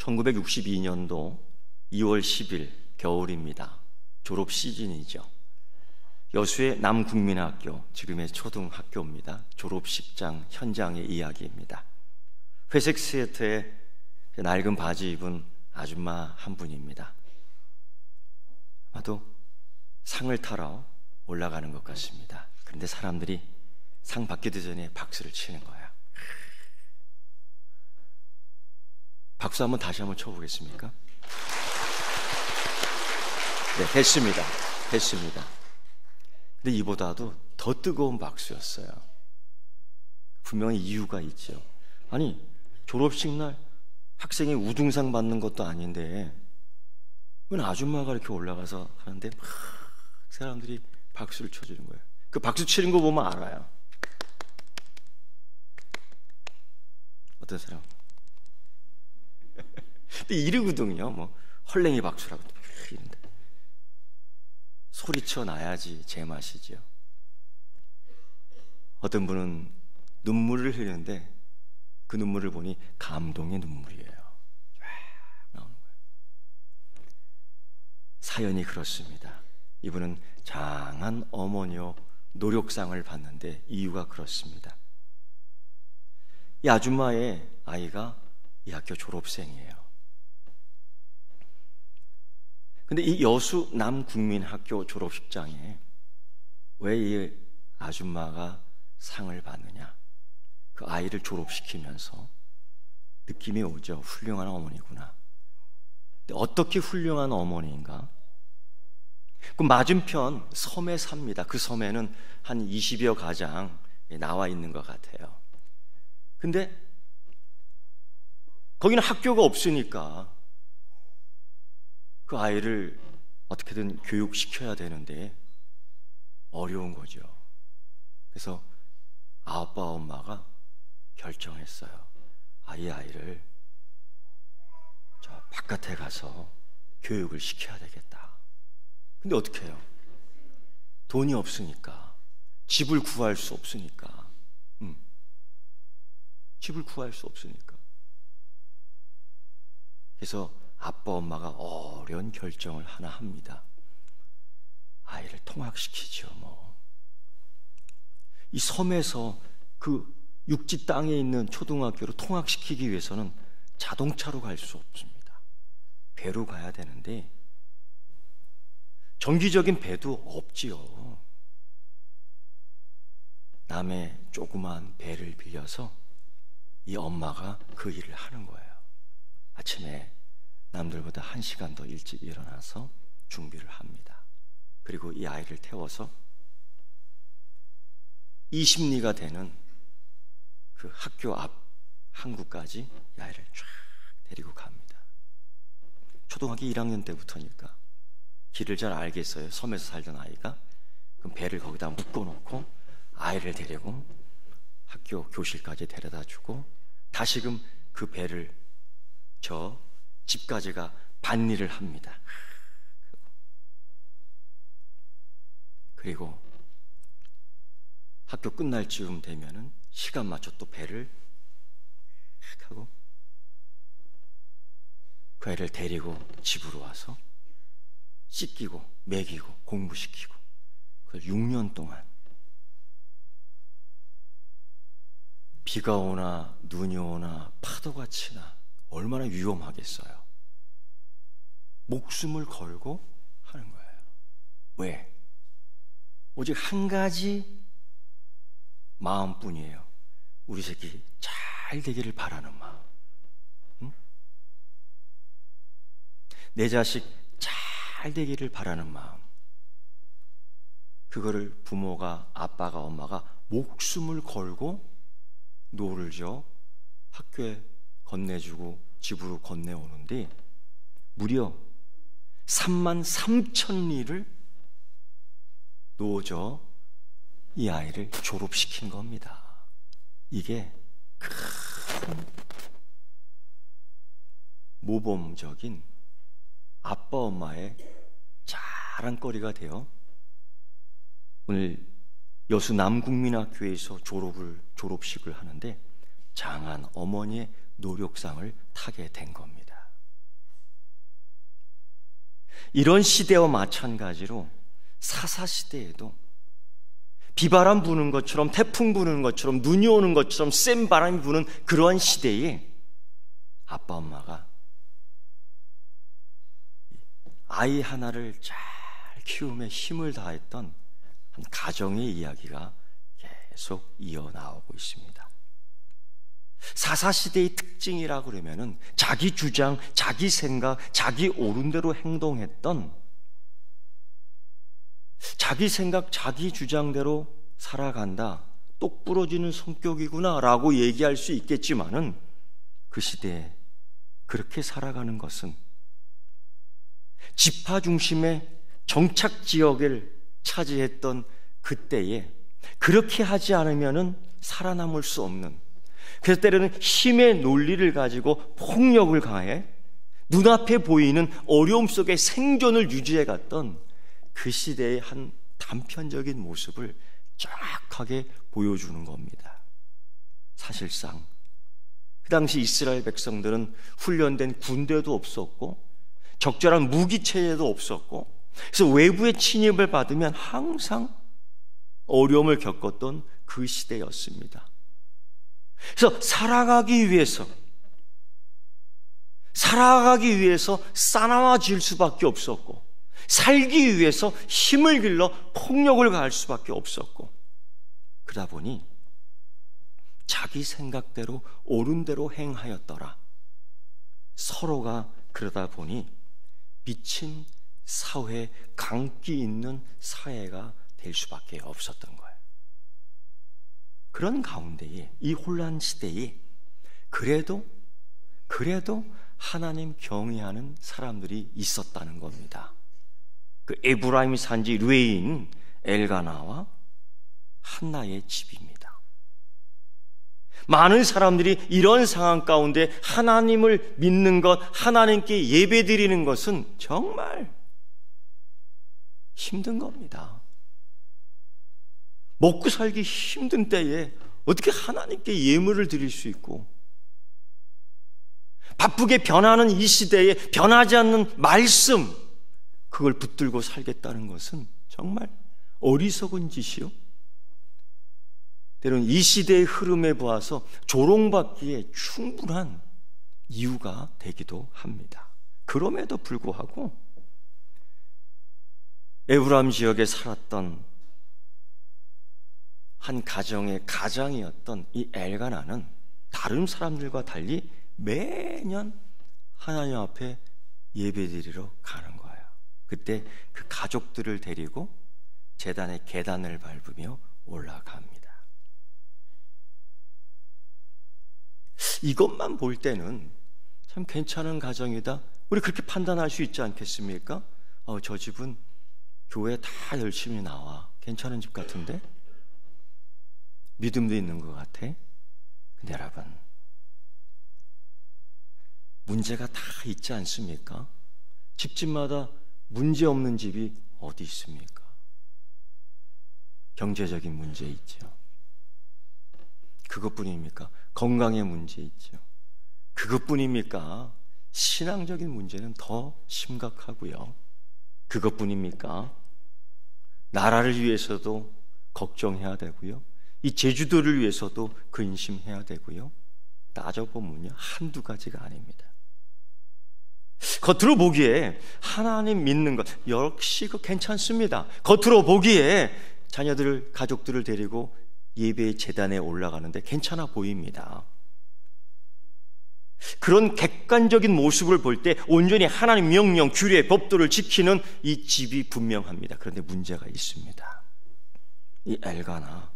1962년도 2월 10일 겨울입니다. 졸업 시즌이죠. 여수의 남국민학교, 지금의 초등학교입니다. 졸업식장 현장의 이야기입니다. 회색 스웨터에 낡은 바지 입은 아줌마 한 분입니다. 아마도 상을 타러 올라가는 것 같습니다. 그런데 사람들이 상 받기도 전에 박수를 치는 거예요. 박수 한번 다시 한번 쳐보겠습니까? 네, 됐습니다. 근데 이보다도 더 뜨거운 박수였어요. 분명히 이유가 있죠. 아니, 졸업식 날 학생이 우등상 받는 것도 아닌데 왜 아줌마가 이렇게 올라가서 하는데 막 사람들이 박수를 쳐주는 거예요. 그 박수 치는 거 보면 알아요. 어떤 사람? 근데 이러거든요. 뭐 헐랭이 박수라고 이런데 소리쳐 놔야지 제맛이죠. 어떤 분은 눈물을 흘리는데 그 눈물을 보니 감동의 눈물이에요. 쫙 나오는 거예요. 사연이 그렇습니다. 이분은 장한 어머니요 노력상을 받는데 이유가 그렇습니다. 이 아줌마의 아이가 이 학교 졸업생이에요. 근데 이 여수 남국민학교 졸업식장에 왜 이 아줌마가 상을 받느냐? 그 아이를 졸업시키면서 느낌이 오죠. 훌륭한 어머니구나. 근데 어떻게 훌륭한 어머니인가? 그 맞은편 섬에 삽니다. 그 섬에는 한 20여 가장 나와 있는 것 같아요. 근데 거기는 학교가 없으니까 그 아이를 어떻게든 교육시켜야 되는데 어려운 거죠. 그래서 아빠 엄마가 결정했어요. 이 아이를 저 바깥에 가서 교육을 시켜야 되겠다. 근데 어떻게 해요? 돈이 없으니까, 집을 구할 수 없으니까, 집을 구할 수 없으니까. 그래서 아빠 엄마가 어려운 결정을 하나 합니다. 아이를 통학시키죠. 이 섬에서 그 육지 땅에 있는 초등학교로 통학시키기 위해서는 자동차로 갈 수 없습니다. 배로 가야 되는데 정기적인 배도 없지요. 남의 조그만 배를 빌려서 이 엄마가 그 일을 하는 거예요. 아침에 남들보다 1시간 더 일찍 일어나서 준비를 합니다. 그리고 이 아이를 태워서 20리가 되는 그 학교 앞 항구까지 이 아이를 쫙 데리고 갑니다. 초등학교 1학년 때부터니까 길을 잘 알겠어요. 섬에서 살던 아이가. 그럼 배를 거기다 묶어놓고 아이를 데리고 학교 교실까지 데려다 주고 다시금 그 배를 저 집까지가 밭일을 합니다. 그리고 학교 끝날 즈음 되면은 시간 맞춰 또 배를 하고 그 아이를 데리고 집으로 와서 씻기고 먹이고 공부시키고 그걸 6년 동안 비가 오나 눈이 오나 파도가 치나 얼마나 위험하겠어요. 목숨을 걸고 하는 거예요. 왜? 오직 한 가지 마음뿐이에요. 우리 새끼 잘 되기를 바라는 마음. 응? 내 자식 잘 되기를 바라는 마음. 그거를 부모가, 아빠가, 엄마가 목숨을 걸고 노를 져 학교에 건네주고 집으로 건네오는데 무려 33,000리를 놓아줘 이 아이를 졸업시킨 겁니다. 이게 큰 모범적인 아빠 엄마의 자랑거리가 되어 오늘 여수 남국민학교에서 졸업식을 하는데 장한 어머니의 노력상을 타게 된 겁니다. 이런 시대와 마찬가지로 사사시대에도 비바람 부는 것처럼, 태풍 부는 것처럼, 눈이 오는 것처럼 센 바람이 부는 그러한 시대에 아빠 엄마가 아이 하나를 잘 키움에 힘을 다했던 한 가정의 이야기가 계속 이어나오고 있습니다. 사사시대의 특징이라 그러면은 자기 주장, 자기 생각, 자기 옳은대로 행동했던, 자기 생각, 자기 주장대로 살아간다, 똑 부러지는 성격이구나 라고 얘기할 수 있겠지만은 그 시대에 그렇게 살아가는 것은 지파 중심의 정착 지역을 차지했던 그때에 그렇게 하지 않으면은 살아남을 수 없는, 그래서 때로는 힘의 논리를 가지고 폭력을 가해 눈앞에 보이는 어려움 속에 생존을 유지해 갔던 그 시대의 한 단편적인 모습을 정확하게 보여주는 겁니다. 사실상 그 당시 이스라엘 백성들은 훈련된 군대도 없었고 적절한 무기 체계도 없었고, 그래서 외부의 침입을 받으면 항상 어려움을 겪었던 그 시대였습니다. 그래서 살아가기 위해서 싸나워질 수밖에 없었고, 살기 위해서 힘을 길러 폭력을 가할 수밖에 없었고, 그러다 보니 자기 생각대로 옳은 대로 행하였더라. 서로가 그러다 보니 미친 사회, 강기 있는 사회가 될 수밖에 없었던 거예요. 그런 가운데에, 이 혼란 시대에 그래도 하나님 경외하는 사람들이 있었다는 겁니다. 그 에브라임 산지 르웨인 엘가나와 한나의 집입니다. 많은 사람들이 이런 상황 가운데 하나님을 믿는 것, 하나님께 예배드리는 것은 정말 힘든 겁니다. 먹고 살기 힘든 때에 어떻게 하나님께 예물을 드릴 수 있고, 바쁘게 변하는 이 시대에 변하지 않는 말씀, 그걸 붙들고 살겠다는 것은 정말 어리석은 짓이요, 때로는 이 시대의 흐름에 보아서 조롱받기에 충분한 이유가 되기도 합니다. 그럼에도 불구하고 에브라임 지역에 살았던 한 가정의 가장이었던 이 엘가나는 다른 사람들과 달리 매년 하나님 앞에 예배드리러 가는 거예요. 그때 그 가족들을 데리고 제단의 계단을 밟으며 올라갑니다. 이것만 볼 때는 참 괜찮은 가정이다, 우리 그렇게 판단할 수 있지 않겠습니까? 저 집은 교회 다 열심히 나와, 괜찮은 집 같은데, 믿음도 있는 것 같아. 근데 여러분, 문제가 다 있지 않습니까? 집집마다 문제 없는 집이 어디 있습니까? 경제적인 문제 있죠. 그것뿐입니까? 건강의 문제 있죠. 그것뿐입니까? 신앙적인 문제는 더 심각하고요. 그것뿐입니까? 나라를 위해서도 걱정해야 되고요, 이 제주도를 위해서도 근심해야 되고요. 따져보면요, 한두 가지가 아닙니다. 겉으로 보기에 하나님 믿는 것 역시 괜찮습니다. 겉으로 보기에 자녀들을, 가족들을 데리고 예배의 제단에 올라가는데 괜찮아 보입니다. 그런 객관적인 모습을 볼 때 온전히 하나님 명령, 규례, 법도를 지키는 이 집이 분명합니다. 그런데 문제가 있습니다. 이 엘가나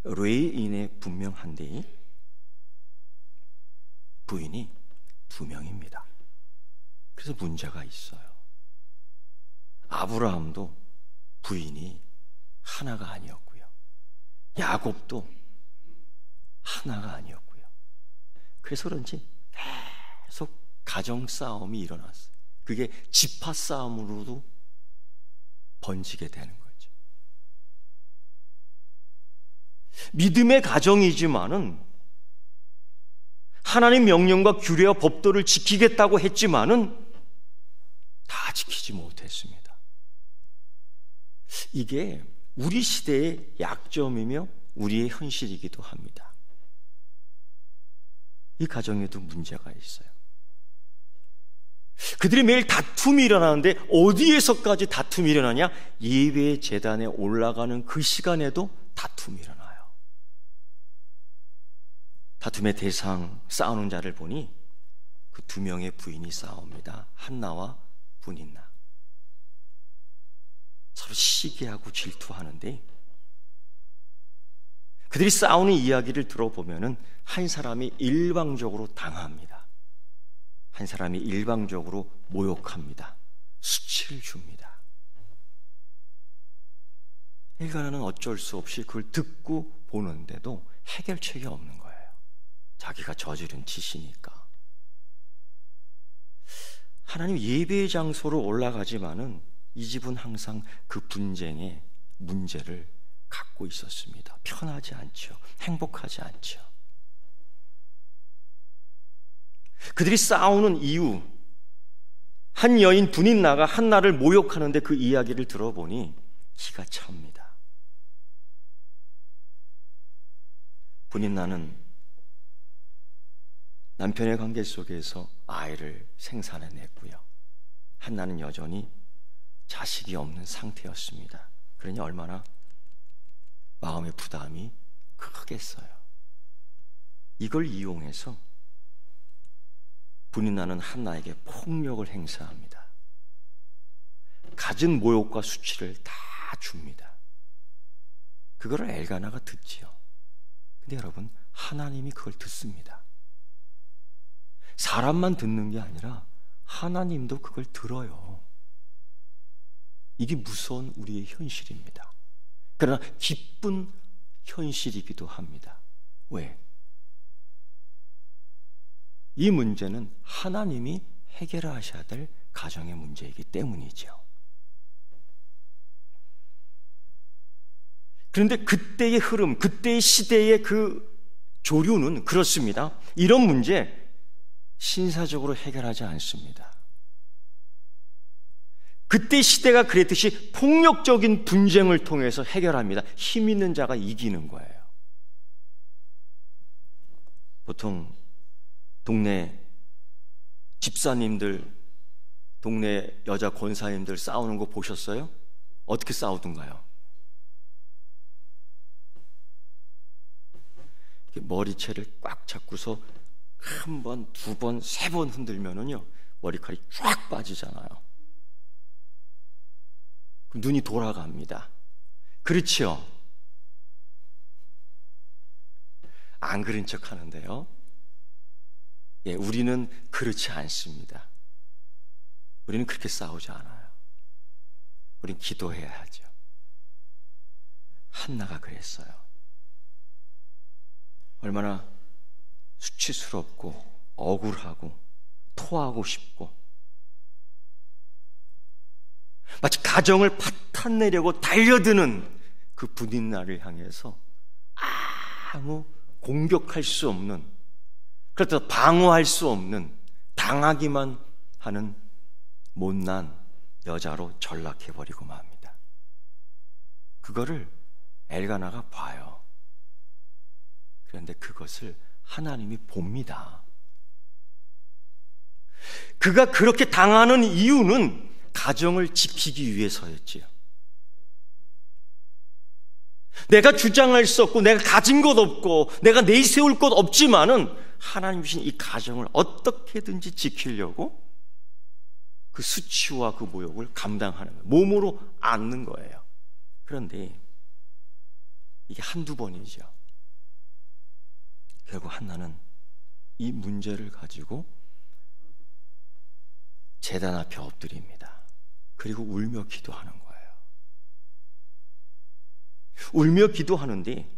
레이인의 분명한데 부인이 2명입니다. 그래서 문제가 있어요. 아브라함도 부인이 하나가 아니었고요, 야곱도 하나가 아니었고요. 그래서 그런지 계속 가정 싸움이 일어났어요. 그게 지파 싸움으로도 번지게 되는 거죠. 믿음의 가정이지만은, 하나님 명령과 규례와 법도를 지키겠다고 했지만은 다 지키지 못했습니다. 이게 우리 시대의 약점이며 우리의 현실이기도 합니다. 이 가정에도 문제가 있어요. 그들이 매일 다툼이 일어나는데 어디에서까지 다툼이 일어나냐? 예배 제단에 올라가는 그 시간에도 다툼이 일어나요. 다툼의 대상, 싸우는 자를 보니 그 두 명의 부인이 싸웁니다. 한나와 분인나. 서로 시기하고 질투하는데, 그들이 싸우는 이야기를 들어보면은 한 사람이 일방적으로 당합니다. 한 사람이 일방적으로 모욕합니다. 수치를 줍니다. 엘가나는 어쩔 수 없이 그걸 듣고 보는데도 해결책이 없는 거예요. 자기가 저지른 짓이니까. 하나님 예배의 장소로 올라가지만은 이 집은 항상 그 분쟁의 문제를 갖고 있었습니다. 편하지 않죠. 행복하지 않죠. 그들이 싸우는 이유, 한 여인 분인나가 한나를 모욕하는데 그 이야기를 들어보니 기가 찹니다. 분인나는 남편의 관계 속에서 아이를 생산해냈고요. 한나는 여전히 자식이 없는 상태였습니다. 그러니 얼마나 마음의 부담이 크겠어요. 이걸 이용해서 분인나는 한나에게 폭력을 행사합니다. 갖은 모욕과 수치를 다 줍니다. 그거를 엘가나가 듣지요. 근데 여러분, 하나님이 그걸 듣습니다. 사람만 듣는 게 아니라 하나님도 그걸 들어요. 이게 무서운 우리의 현실입니다. 그러나 기쁜 현실이기도 합니다. 왜? 이 문제는 하나님이 해결하셔야 될 가정의 문제이기 때문이죠. 그런데 그때의 흐름, 그때의 시대의 그 조류는 그렇습니다. 이런 문제 신사적으로 해결하지 않습니다. 그때 시대가 그랬듯이 폭력적인 분쟁을 통해서 해결합니다. 힘 있는 자가 이기는 거예요. 보통 동네 집사님들, 동네 여자 권사님들 싸우는 거 보셨어요? 어떻게 싸우던가요? 머리채를 꽉 잡고서 한 번, 두 번, 세 번 흔들면은요, 머리칼이 쫙 빠지잖아요. 그럼 눈이 돌아갑니다. 그렇지요? 안 그런 척 하는데요. 예, 우리는 그렇지 않습니다. 우리는 그렇게 싸우지 않아요. 우린 기도해야 하죠. 한나가 그랬어요. 얼마나 수치스럽고 억울하고 토하고 싶고 마치 가정을 파탄내려고 달려드는 그 분인나를 향해서 아무 공격할 수 없는, 그렇다고 방어할 수 없는, 당하기만 하는 못난 여자로 전락해버리고 맙니다. 그거를 엘가나가 봐요. 그런데 그것을 하나님이 봅니다. 그가 그렇게 당하는 이유는 가정을 지키기 위해서였지요. 내가 주장할 수 없고 내가 가진 것 없고 내가 내세울 것 없지만은 하나님 주신 이 가정을 어떻게든지 지키려고 그 수치와 그 모욕을 감당하는 거예요. 몸으로 안는 거예요. 그런데 이게 한두 번이죠. 결국 한나는 이 문제를 가지고 제단 앞에 엎드립니다. 그리고 울며 기도하는 거예요. 울며 기도하는데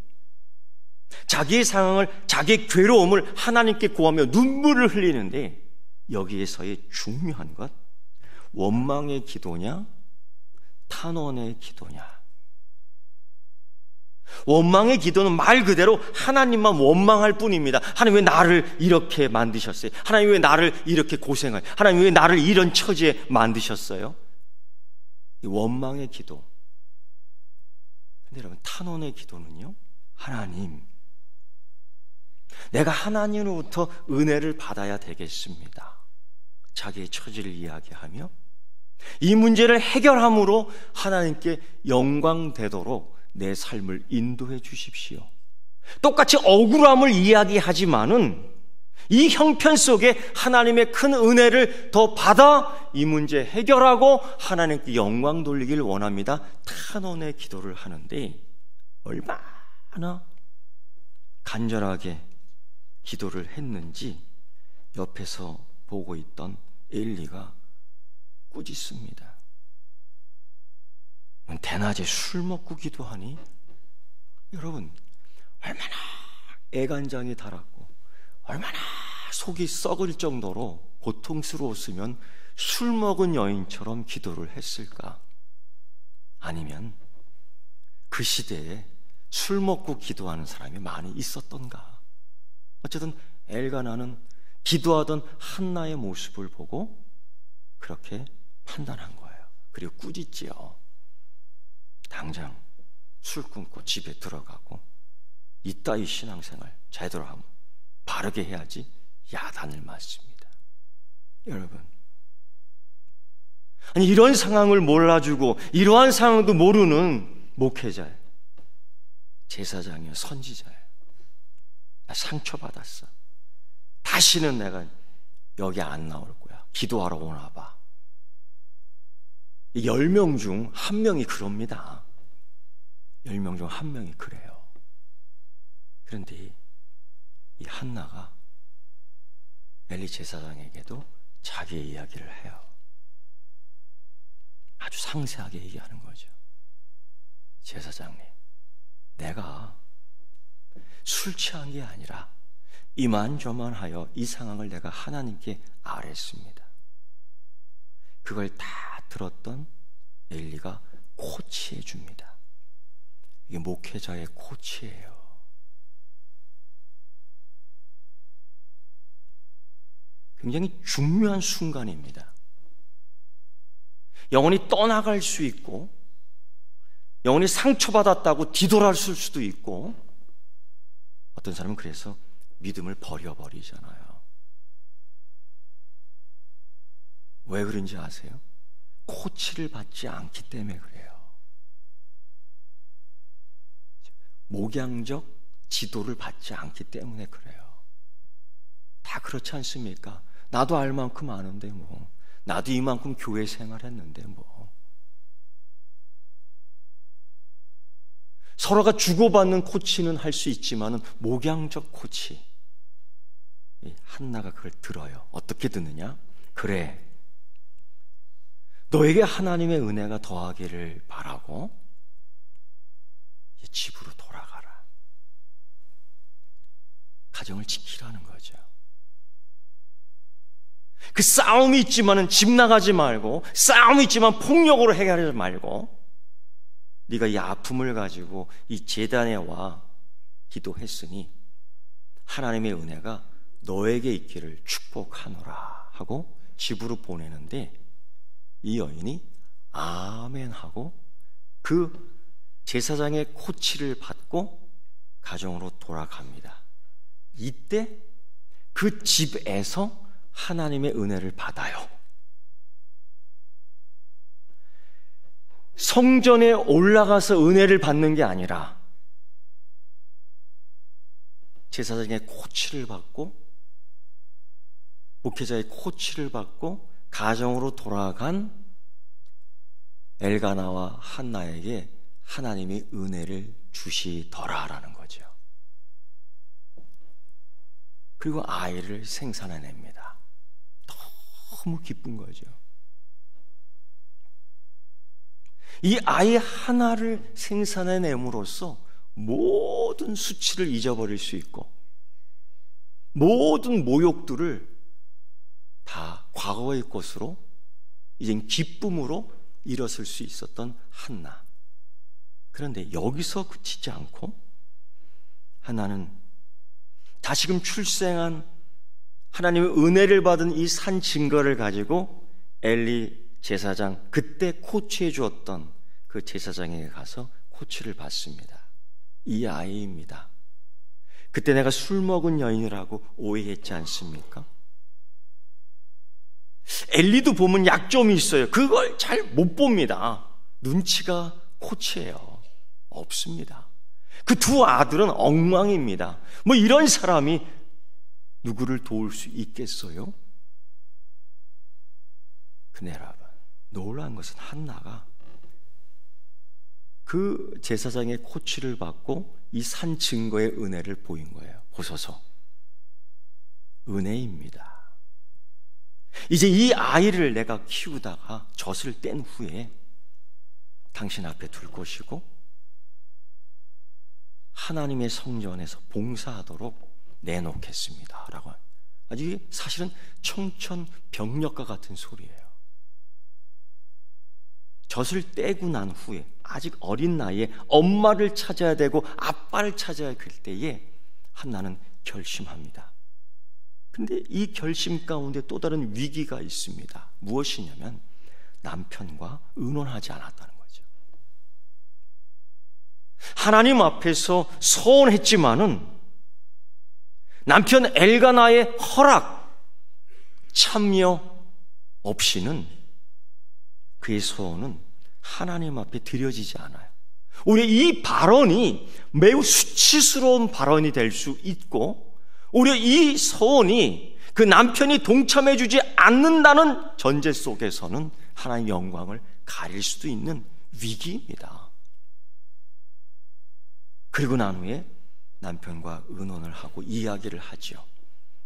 자기의 상황을, 자기의 괴로움을 하나님께 구하며 눈물을 흘리는데 여기에서의 중요한 것, 원망의 기도냐 탄원의 기도냐. 원망의 기도는 말 그대로 하나님만 원망할 뿐입니다. 하나님 왜 나를 이렇게 만드셨어요? 하나님 왜 나를 이렇게 고생해요? 하나님 왜 나를 이런 처지에 만드셨어요? 이 원망의 기도. 근데 여러분, 탄원의 기도는요, 하나님, 내가 하나님으로부터 은혜를 받아야 되겠습니다. 자기의 처지를 이야기하며 이 문제를 해결함으로 하나님께 영광되도록 내 삶을 인도해 주십시오. 똑같이 억울함을 이야기하지만은 이 형편 속에 하나님의 큰 은혜를 더 받아 이 문제 해결하고 하나님께 영광 돌리길 원합니다. 탄원의 기도를 하는데 얼마나 간절하게 기도를 했는지 옆에서 보고 있던 엘리가 꾸짖습니다. 대낮에 술 먹고 기도하니? 여러분, 얼마나 애간장이 달았고 얼마나 속이 썩을 정도로 고통스러웠으면 술 먹은 여인처럼 기도를 했을까? 아니면 그 시대에 술 먹고 기도하는 사람이 많이 있었던가? 어쨌든 엘가나는 기도하던 한나의 모습을 보고 그렇게 판단한 거예요. 그리고 꾸짖지요. 당장 술 끊고 집에 들어가고 이따위 신앙생활 제대로 하면 바르게 해야지 야단을 맞습니다. 여러분, 아니 이런 상황을 몰라주고 이러한 상황도 모르는 목회자예요. 제사장이요, 선지자예요. 나 상처받았어. 다시는 내가 여기 안 나올 거야. 기도하러 오나 봐. 10명 중 1명이 그럽니다. 10명 중 1명이 그래요. 그런데 이 한나가 엘리 제사장에게도 자기의 이야기를 해요. 아주 상세하게 얘기하는 거죠. 제사장님, 내가 술 취한 게 아니라 이만저만하여 이 상황을 내가 하나님께 아뢰습니다. 그걸 다 들었던 엘리가 코치해 줍니다. 이게 목회자의 코치예요. 굉장히 중요한 순간입니다. 영혼이 떠나갈 수 있고 영혼이 상처받았다고 뒤돌아설 수도 있고 어떤 사람은 그래서 믿음을 버려버리잖아요. 왜 그런지 아세요? 코치를 받지 않기 때문에 그래요. 목양적 지도를 받지 않기 때문에 그래요. 다 그렇지 않습니까? 나도 알 만큼 아는데 뭐, 나도 이만큼 교회 생활했는데 뭐. 서로가 주고받는 코치는 할 수 있지만은 목양적 코치, 한나가 그걸 들어요. 어떻게 듣느냐? 그래, 너에게 하나님의 은혜가 더하기를 바라고 집으로 돌아가라. 가정을 지키라는 거죠. 그 싸움이 있지만은 집 나가지 말고, 싸움이 있지만 폭력으로 해결하지 말고, 네가 이 아픔을 가지고 이 제단에 와 기도했으니 하나님의 은혜가 너에게 있기를 축복하노라 하고 집으로 보내는데, 이 여인이 아멘 하고 그 제사장의 코치를 받고 가정으로 돌아갑니다. 이때 그 집에서 하나님의 은혜를 받아요. 성전에 올라가서 은혜를 받는 게 아니라 제사장의 코치를 받고 목회자의 코치를 받고 가정으로 돌아간 엘가나와 한나에게 하나님이 은혜를 주시더라라는 거죠. 그리고 아이를 생산해냅니다. 너무 기쁜 거죠. 이 아이 하나를 생산해냄으로써 모든 수치를 잊어버릴 수 있고 모든 모욕들을 다 과거의 것으로, 이젠 기쁨으로 일었을 수 있었던 한나. 그런데 여기서 그치지 않고 하나는 다시금 출생한 하나님의 은혜를 받은 이 산 증거를 가지고 엘리 제사장, 그때 코치해 주었던 그 제사장에게 가서 코치를 받습니다. 이 아이입니다. 그때 내가 술 먹은 여인이라고 오해했지 않습니까? 엘리도 보면 약점이 있어요. 그걸 잘 못 봅니다. 눈치가 코치예요. 없습니다. 그 두 아들은 엉망입니다. 뭐 이런 사람이 누구를 도울 수 있겠어요? 근데 여러분, 놀라운 것은 한나가 그 제사장의 코치를 받고 이 산 증거의 은혜를 보인 거예요. 보소서, 은혜입니다. 이제 이 아이를 내가 키우다가 젖을 뗀 후에 당신 앞에 둘 것이고 하나님의 성전에서 봉사하도록 내놓겠습니다 라고. 아주 사실은 청천벽력과 같은 소리예요. 젖을 떼고 난 후에 아직 어린 나이에 엄마를 찾아야 되고 아빠를 찾아야 될 때에 한나는 결심합니다. 근데 이 결심 가운데 또 다른 위기가 있습니다. 무엇이냐면 남편과 의논하지 않았다는 거죠. 하나님 앞에서 서원했지만은 남편 엘가나의 허락, 참여 없이는 그의 소원은 하나님 앞에 드려지지 않아요. 오히려 이 발언이 매우 수치스러운 발언이 될 수 있고, 오히려 이 소원이 그 남편이 동참해주지 않는다는 전제 속에서는 하나님의 영광을 가릴 수도 있는 위기입니다. 그리고 난 후에 남편과 의논을 하고 이야기를 하죠.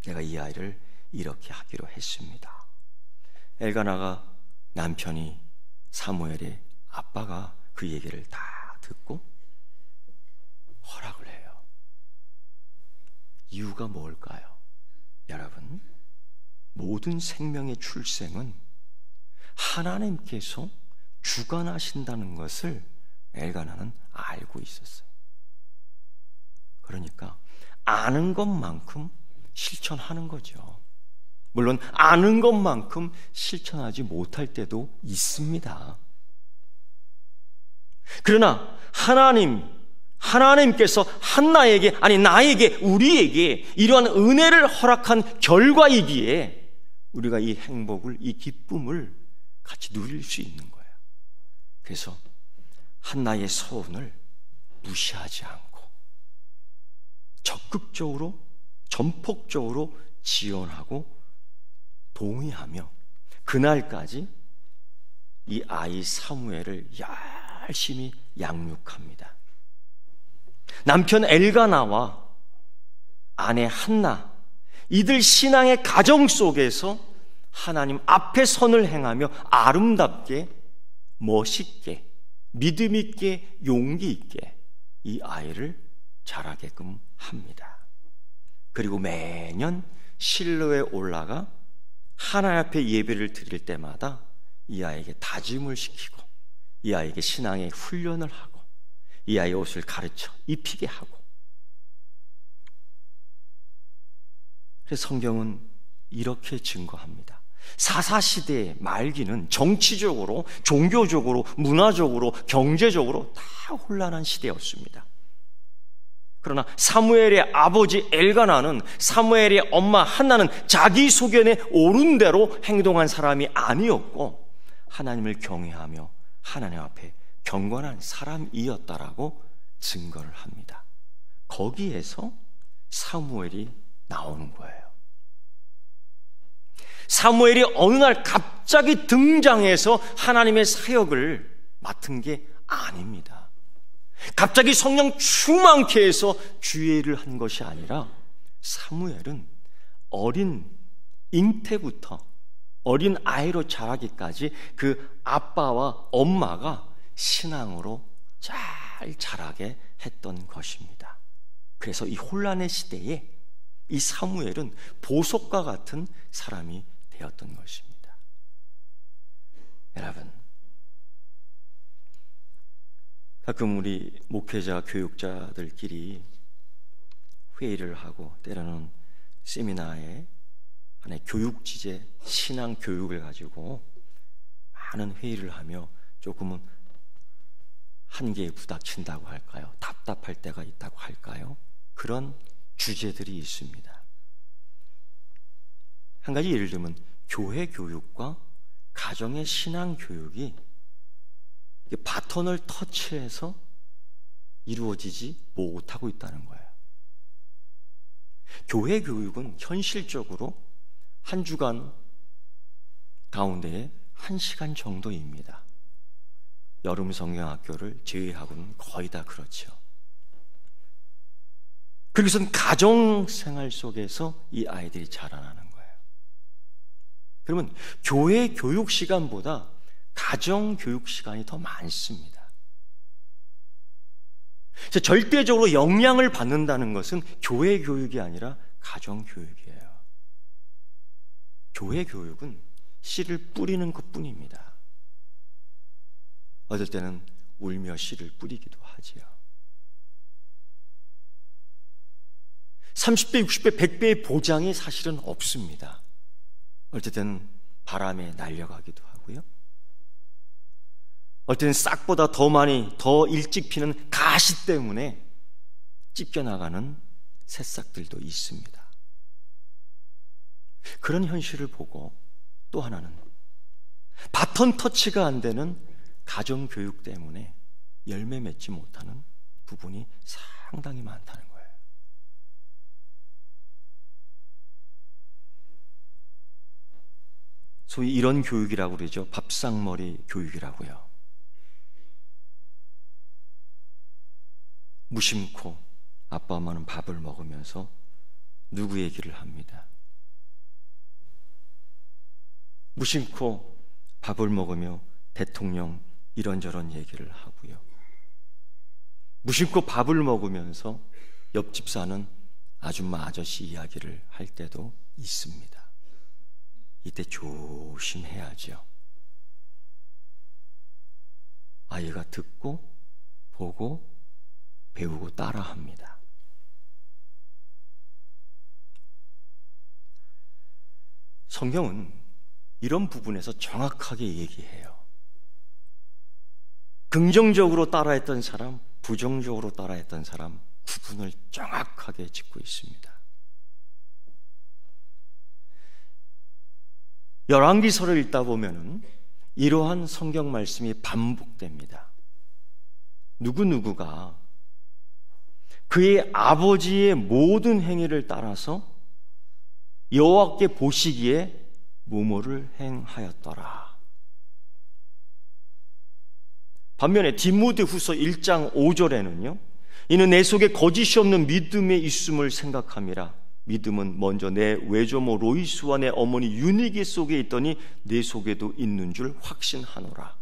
내가 이 아이를 이렇게 하기로 했습니다. 엘가나가 남편이 사무엘의 아빠가 그 얘기를 다 듣고 허락을 해요. 이유가 뭘까요? 여러분, 모든 생명의 출생은 하나님께서 주관하신다는 것을 엘가나는 알고 있었어요. 그러니까 아는 것만큼 실천하는 거죠. 물론 아는 것만큼 실천하지 못할 때도 있습니다. 그러나 하나님께서 한나에게, 아니 나에게, 우리에게 이러한 은혜를 허락한 결과이기에 우리가 이 행복을, 이 기쁨을 같이 누릴 수 있는 거예요. 그래서 한나의 소원을 무시하지 않고 적극적으로, 전폭적으로 지원하고 동의하며 그날까지 이 아이 사무엘을 열심히 양육합니다. 남편 엘가나와 아내 한나, 이들 신앙의 가정 속에서 하나님 앞에 선을 행하며 아름답게, 멋있게, 믿음 있게, 용기 있게 이 아이를 자라게끔 합니다. 그리고 매년 실로에 올라가 하나님 앞에 예배를 드릴 때마다 이 아이에게 다짐을 시키고 이 아이에게 신앙의 훈련을 하고 이 아이의 옷을 가르쳐 입히게 하고. 그래서 성경은 이렇게 증거합니다. 사사시대의 말기는 정치적으로, 종교적으로, 문화적으로, 경제적으로 다 혼란한 시대였습니다. 그러나 사무엘의 아버지 엘가나는, 사무엘의 엄마 한나는 자기 소견에 옳은 대로 행동한 사람이 아니었고 하나님을 경외하며 하나님 앞에 경건한 사람이었다라고 증거를 합니다. 거기에서 사무엘이 나오는 거예요. 사무엘이 어느 날 갑자기 등장해서 하나님의 사역을 맡은 게 아닙니다. 갑자기 성령 충만케 해서 주의 일을 한 것이 아니라 사무엘은 어린 잉태부터 어린 아이로 자라기까지 그 아빠와 엄마가 신앙으로 잘 자라게 했던 것입니다. 그래서 이 혼란의 시대에 이 사무엘은 보석과 같은 사람이 되었던 것입니다. 여러분, 가끔 우리 목회자, 교육자들끼리 회의를 하고 때로는 세미나에 하나의 교육 지제, 신앙 교육을 가지고 많은 회의를 하며 조금은 한계에 부닥친다고 할까요? 답답할 때가 있다고 할까요? 그런 주제들이 있습니다. 한 가지 예를 들면 교회 교육과 가정의 신앙 교육이 바톤을 터치해서 이루어지지 못하고 있다는 거예요. 교회 교육은 현실적으로 한 주간 가운데에 1시간 정도입니다. 여름 성경학교를 제외하고는 거의 다 그렇죠. 그것은 가정생활 속에서 이 아이들이 자라나는 거예요. 그러면 교회 교육 시간보다 가정 교육 시간이 더 많습니다. 절대적으로 영향을 받는다는 것은 교회 교육이 아니라 가정 교육이에요. 교회 교육은 씨를 뿌리는 것뿐입니다. 어떨 때는 울며 씨를 뿌리기도 하지요. 30배, 60배, 100배의 보장이 사실은 없습니다. 어떨 때는 바람에 날려가기도 하고요. 어떨 때는 싹보다 더 많이, 더 일찍 피는 가시 때문에 찢겨나가는 새싹들도 있습니다. 그런 현실을 보고 또 하나는 바톤 터치가 안 되는 가정교육 때문에 열매 맺지 못하는 부분이 상당히 많다는 거예요. 소위 이런 교육이라고 그러죠. 밥상머리 교육이라고요. 무심코 아빠 엄마는 밥을 먹으면서 누구 얘기를 합니다. 무심코 밥을 먹으며 대통령 이런저런 얘기를 하고요. 무심코 밥을 먹으면서 옆집 사는 아줌마 아저씨 이야기를 할 때도 있습니다. 이때 조심해야죠. 아이가 듣고 보고 배우고 따라합니다. 성경은 이런 부분에서 정확하게 얘기해요. 긍정적으로 따라했던 사람, 부정적으로 따라했던 사람 구분을 정확하게 짓고 있습니다. 열왕기서를 읽다 보면은 이러한 성경 말씀이 반복됩니다. 누구누구가 그의 아버지의 모든 행위를 따라서 여호와께 보시기에 뭐뭐를 행하였더라. 반면에 디모데후서 1장 5절에는요, 이는 내 속에 거짓이 없는 믿음에 있음을 생각함이라. 믿음은 먼저 내 외조모 로이스와 내 어머니 유니게 속에 있더니 내 속에도 있는 줄 확신하노라.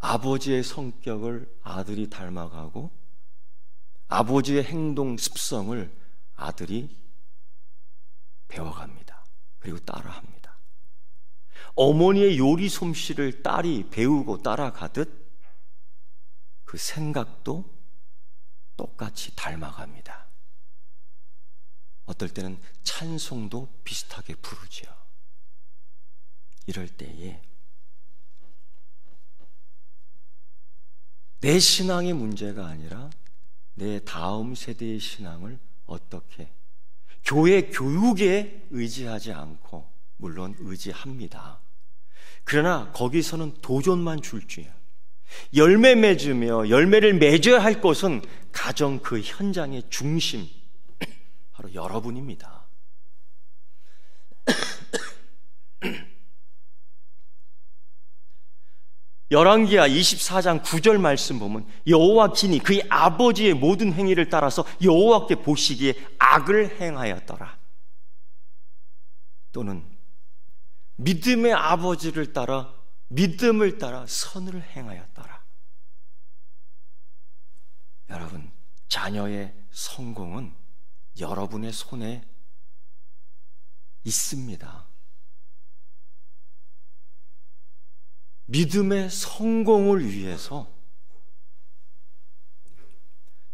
아버지의 성격을 아들이 닮아가고 아버지의 행동 습성을 아들이 배워갑니다. 그리고 따라합니다. 어머니의 요리 솜씨를 딸이 배우고 따라가듯 그 생각도 똑같이 닮아갑니다. 어떨 때는 찬송도 비슷하게 부르죠. 이럴 때에 내 신앙의 문제가 아니라 내 다음 세대의 신앙을 어떻게 교회 교육에 의지하지 않고, 물론 의지합니다. 그러나 거기서는 도전만 줄 줄이야. 열매 맺으며 열매를 맺어야 할 것은 가정 그 현장의 중심, 바로 여러분입니다. 열왕기하 24장 9절 말씀 보면 여호와 기니 그의 아버지의 모든 행위를 따라서 여호와께 보시기에 악을 행하였더라. 또는 믿음의 아버지를 따라 믿음을 따라 선을 행하였더라. 여러분, 자녀의 성공은 여러분의 손에 있습니다. 믿음의 성공을 위해서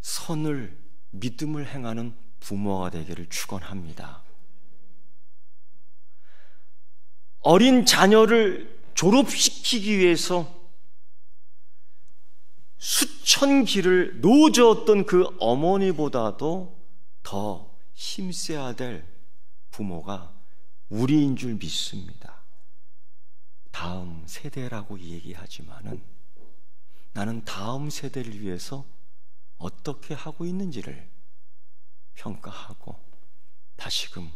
선을, 믿음을 행하는 부모가 되기를 축원합니다. 어린 자녀를 졸업시키기 위해서 수천 길을 노저었던 그 어머니보다도 더 힘써야 될 부모가 우리인 줄 믿습니다. 다음 세대라고 얘기하지만은 나는 다음 세대를 위해서 어떻게 하고 있는지를 평가하고 다시금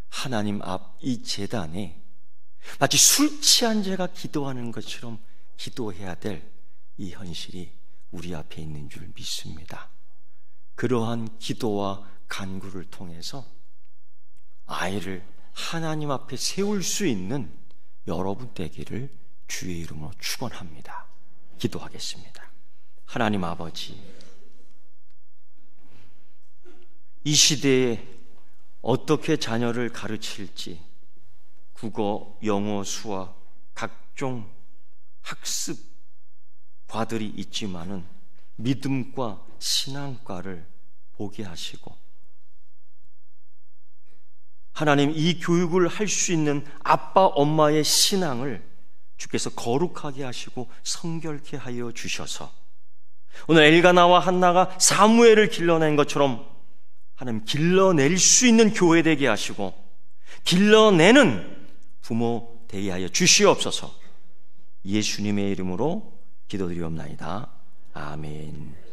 하나님 앞 이 제단에 마치 술 취한 자가 기도하는 것처럼 기도해야 될 이 현실이 우리 앞에 있는 줄 믿습니다. 그러한 기도와 간구를 통해서 아이를 하나님 앞에 세울 수 있는 여러분 되기를 주의 이름으로 축원합니다. 기도하겠습니다. 하나님 아버지, 이 시대에 어떻게 자녀를 가르칠지 국어, 영어, 수학 각종 학습 과들이 있지만은 믿음과 신앙과를 보게 하시고 하나님 이 교육을 할 수 있는 아빠 엄마의 신앙을 주께서 거룩하게 하시고 성결케 하여 주셔서 오늘 엘가나와 한나가 사무엘을 길러낸 것처럼 하나님 길러낼 수 있는 교회 되게 하시고 길러내는 부모 되게 하여 주시옵소서. 예수님의 이름으로 기도드리옵나이다. 아멘.